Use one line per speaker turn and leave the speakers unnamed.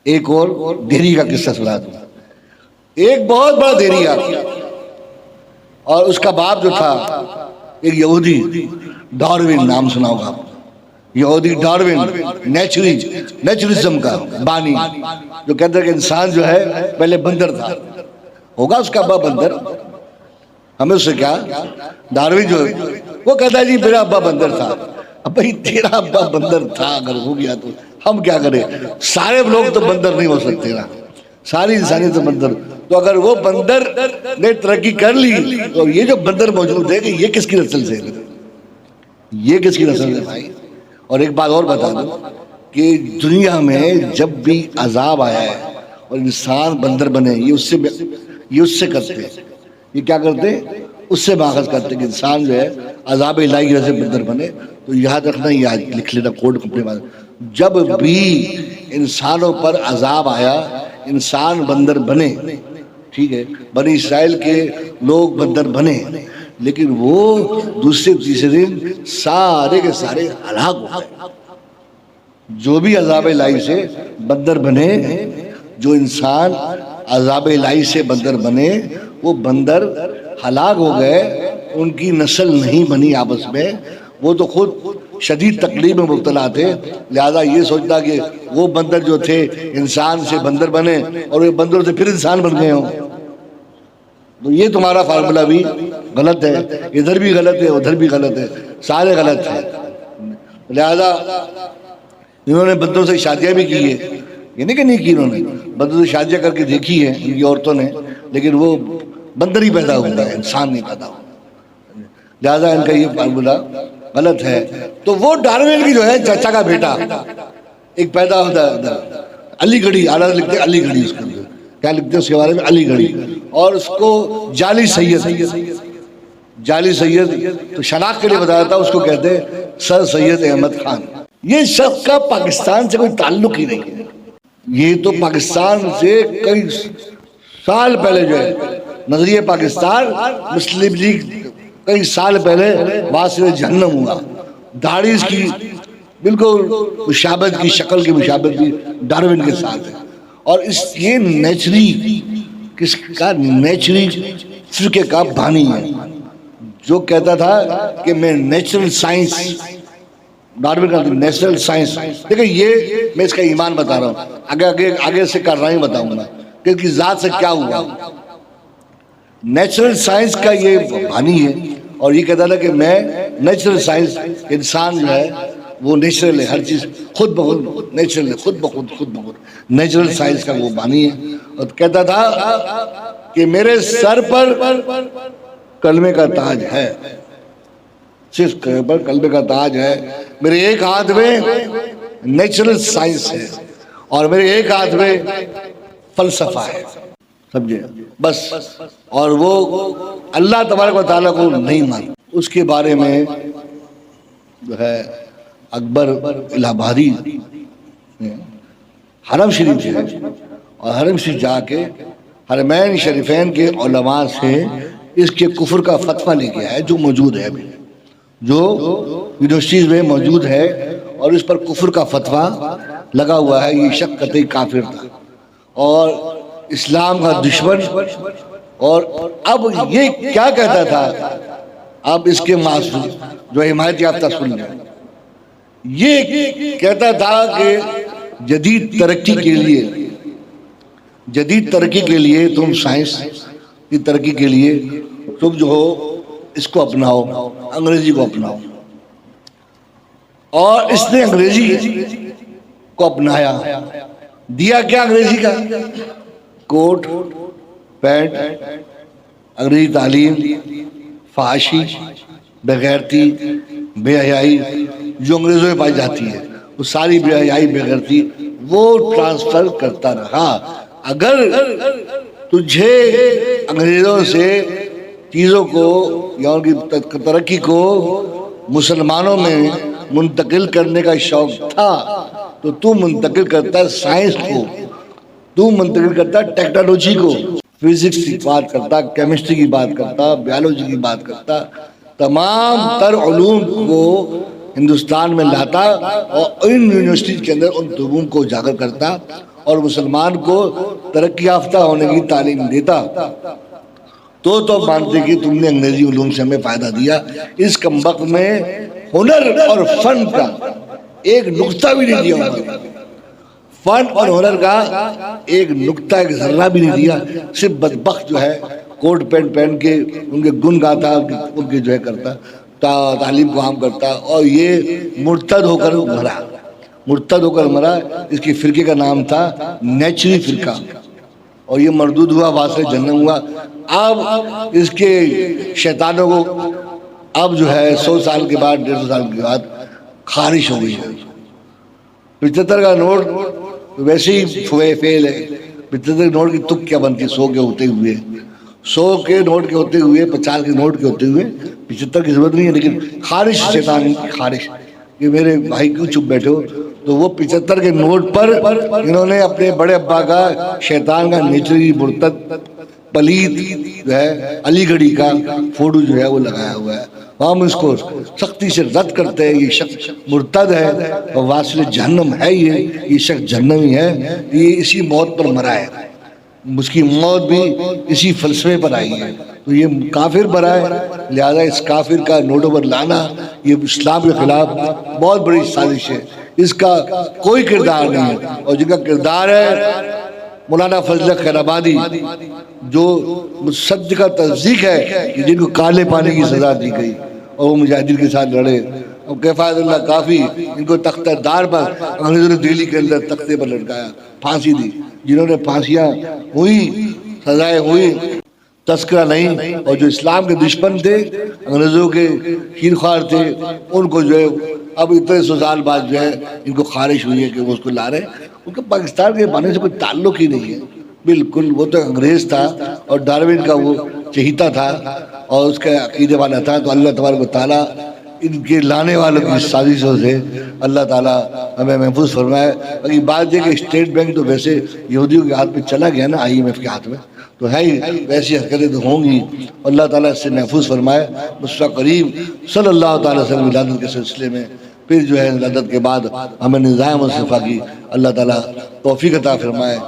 ایک اور دھیری کا قصہ سنا دوں. ایک بہت بڑا دھیری آیا اور اس کا باپ جو تھا ایک یہودی، ڈاروین نام سنا ہوگا آپ. یہودی ڈاروین نیچرلزم کا بانی، جو کہتا ہے کہ انسان جو ہے پہلے بندر تھا. ہوگا اس کا ابا بندر، ہمیں اس سے کیا. ڈاروین جو وہ کہتا ہے جی میرا ابا بندر تھا. اب بھائی تیرا ابا بندر تھا اگر ہو گیا تو ہم کیا کریں؟ سارے لوگ تو بندر نہیں ہو سکتے نا، ساری انسانیت تو بندر. تو اگر وہ بندر نے ترقی کر لی تو یہ جو بندر موجود ہے کہ یہ کس کی نسل سے ہے؟ یہ کس کی نسل ہے بھائی؟ اور ایک بات اور بتا دوں کہ دنیا میں جب بھی عذاب آیا ہے اور انسان بندر بنے، یہ اس سے کرتے ہیں. یہ کیا کرتے ہیں؟ اس سے ماخذ کرتے ہیں کہ انسان جو ہے عذاب الہی کی وجہ سے بندر بنے. تو یاد رکھنا، یہ لکھ لینا کوڈ اپنے پاس، جب بھی انسانوں پر عذاب آیا انسان بندر بنے، ٹھیک ہے، بنی اسرائیل کے لوگ بندر بنے، لیکن وہ دوسرے تیسرے دن سارے کے سارے ہلاک ہو گئے. جو بھی عذاب الہی سے بندر بنے، جو انسان عذاب الہی سے بندر بنے وہ بندر ہلاک ہو گئے، ان کی نسل نہیں بنی آپس میں. وہ تو خود شدید تکلیف میں مبتلا تھے، لہذا یہ سوچتا کہ وہ بندر جو تھے انسان سے بندر بنے اور وہ بندر سے پھر انسان بن گئے ہوں. تو یہ تمہارا فارمولا بھی غلط ہے، ادھر بھی غلط ہے ادھر بھی غلط ہے، سارے غلط ہیں. لہذا انہوں نے بندروں سے شادیاں بھی کی ہے، یہ نہیں کہ نہیں کی، انہوں نے بندروں سے شادیاں کر کے دیکھی ہے ان کی عورتوں نے، لیکن وہ بندر ہی پیدا ہوا ہے، انسان نہیں پیدا ہوا. لہذا ان کا یہ فارمولا غلط ہے. تو وہ ڈاروین کی جو ہے چچا کا بیٹا ایک پیدا ہوتا ہے علی گڑھی، اعلیٰ لکھتے ہیں علی گڑھی، اس کو کیا لکھتے ہیں اس کے بارے میں؟ علی گڑھی. اور اس کو جعلی سید تو شناخت کے لیے بتایا تھا، اس کو کہتے ہیں سر سید احمد خان. یہ شخص کا پاکستان سے کوئی تعلق ہی نہیں، یہ تو پاکستان سے کئی سال پہلے جو ہے نظریہ پاکستان مسلم لیگ کئی سال پہلے واسطے جہنم ہوا. داڑھی اس کی بالکل مشابہت کی، شکل کی مشابہت کی ڈاروین کے ساتھ ہے. اور یہ نیچری کس کا؟ نیچری فرقے کا بانی ہے، جو کہتا تھا کہ میں نیچرل سائنس، ڈاروین کا نیچرل سائنس. دیکھیں یہ میں اس کا ایمان بتا رہا ہوں، آگے سے کارنامے بتاؤں گا کہ اس کی ذات سے کیا ہوا. نیچرل سائنس کا یہ بانی ہے اور یہ کہتا تھا کہ میں نیچرل سائنس، انسان جو ہے وہ نیچرل ہے، ہر چیز خود بخود نیچرل ہے، خود بخود نیچرل سائنس کا وہ بانی ہے. اور کہتا تھا کہ میرے سر پر کلمے کا تاج ہے، صرف پر کلمے کا تاج ہے، میرے ایک ہاتھ میں نیچرل سائنس ہے اور میرے ایک ہاتھ میں فلسفہ ہے. سمجھے بس. اور وہ اللہ تبارک و تعالیٰ کو نہیں مانتا. اس کے بارے میں جو ہے اکبر الہ آبادی حرم شریف ہے اور حرم شریف جا کے حرمین شریفین کے علماء سے اس کے کفر کا فتویٰ لے کے آیا، جو موجود ہے ابھی، جو یونیورسٹیز میں موجود ہے، اور اس پر کفر کا فتویٰ لگا ہوا ہے. یہ شخص قطعی کافر تھا اور اسلام کا دشمن. اور اب یہ کیا کہتا تھا؟ اب اس کے معصوم جو حمایت یافتہ سن لیں، یہ کہتا تھا کہ جدید ترقی کے لیے تم سائنس کی ترقی کے لیے تم جو ہو اس کو اپناؤ، انگریزی کو اپناؤ. اور اس نے انگریزی کو اپنایا. دیا کیا انگریزی کا؟ کوٹ پینٹ، انگریزی تعلیم، فحاشی، بغیرتی، بے حیائی جو انگریزوں میں پائی جاتی ہے، وہ ساری بے حیائی بے غیرتی وہ ٹرانسفر کرتا رہا. اگر تجھے انگریزوں سے چیزوں کو یا ان کی ترقی کو مسلمانوں میں منتقل کرنے کا شوق تھا تو تو منتقل کرتا سائنس کو، تو منتقل کرتا ٹیکنالوجی کو، فزکس کی بات کرتا، کیمسٹری کی بات کرتا، بیالوجی کی بات کرتا، تمام تر علوم کو ہندوستان میں لاتا اور ان یونیورسٹیز کے اندر ان علوم کو اجاگر کرتا اور مسلمان کو ترقی یافتہ ہونے کی تعلیم دیتا تو مانتے کہ تم نے انگریزی علوم سے ہمیں فائدہ دیا. اس کمبخت میں ہنر اور فن کا ایک نقطہ بھی نہیں دیا ہوگا. فن اور ہنر کا ایک نقطہ ایک ذرہ بھی نہیں دیا. صرف بدبخت جو ہے کوٹ پینٹ پہن کے ان کے گن گاتا, ان کے جو ہے کرتا, تعلیم کو عام کرتا, اور یہ مرتد ہو کر مرا. مرتد ہو کر مرا. اس کی فرقے کا نام تھا نیچری فرقہ, اور یہ مردود ہوا, واسطے جہنم ہوا. اب اس کے شیطانوں کو اب جو ہے 100 سال کے بعد 150 سال کے بعد خارش ہو گئی ہے. 75 کا نوٹ ویسے ہی فیل ہے. 75 نوٹ کی تک کیا بنتی, 100 کے ہوتے ہوئے, 100 کے نوٹ کے ہوتے ہوئے, 50 کے نوٹ کے ہوتے ہوئے 75 کی ضرورت نہیں ہے. لیکن خارش, شیطان کی خارش کہ میرے بھائی کیوں چپ بیٹھے ہو. تو وہ 75 کے نوٹ پر انہوں نے اپنے بڑے ابا کا, شیطان کا, نیچری مرتد پلید جو ہے علی گڑھی کا فوٹو جو ہے وہ لگایا ہوا ہے. ہم اس کو سختی سے رد کرتے ہیں. یہ شخص مرتد ہے اور واصل جہنم ہے. یہ شخص جہنمی ہے. یہ اسی موت پر مرا ہے. اس کی موت بھی اسی فلسفے پر آئی ہے. تو یہ کافر برا ہے. لہذا اس کافر کا نوٹوں پر لانا یہ اسلام کے خلاف بہت بڑی سازش ہے. اس کا کوئی کردار نہیں ہے. اور جن کا کردار ہے مولانا فضل خیر آبادی, جو مصدق کا تصدیق ہے کہ جن کو کالے پانی کی سزا دی گئی اور وہ مجاہدین کے ساتھ لڑے. اور کفایت اللہ کافی, ان کو تختہ دار پر انگریزوں نے دہلی کے اندر تختے پر لٹکایا, پھانسی دی. جنہوں نے پھانسیاں ہوئی, سزائیں ہوئی, تذکرہ نہیں. اور جو اسلام کے دشمن تھے, انگریزوں کے خیرخوار تھے, ان کو جو ہے اب اتنے 100 سال بعد جو ہے ان کو خارش ہوئی ہے کہ وہ اس کو لا رہے. ان کا پاکستان کے بانے سے کوئی تعلق ہی نہیں ہے بالکل. وہ تو انگریز تھا اور ڈاروین کا وہ چہیتا تھا اور اس کا عقیدے والا تھا. تو اللہ تبارک و تعالیٰ ان کے لانے والوں کی سازشوں سے اللہ تعالیٰ ہمیں محفوظ فرمائے. باقی بات یہ کہ اسٹیٹ بینک تو ویسے یہودیوں کے ہاتھ میں چلا گیا نا, IMF کے ہاتھ میں, تو ہے ہی, ویسی حرکتیں تو ہوں گی. اللہ تعالیٰ اس سے محفوظ فرمائے. مصطفیٰ کریم صلی اللہ تعالیٰ وسلم ولادت کے سلسلے میں پھر جو ہے ولادت کے بعد ہمیں نظام مصطفیٰ کی اللہ تعالیٰ توفیق عطا فرمائے.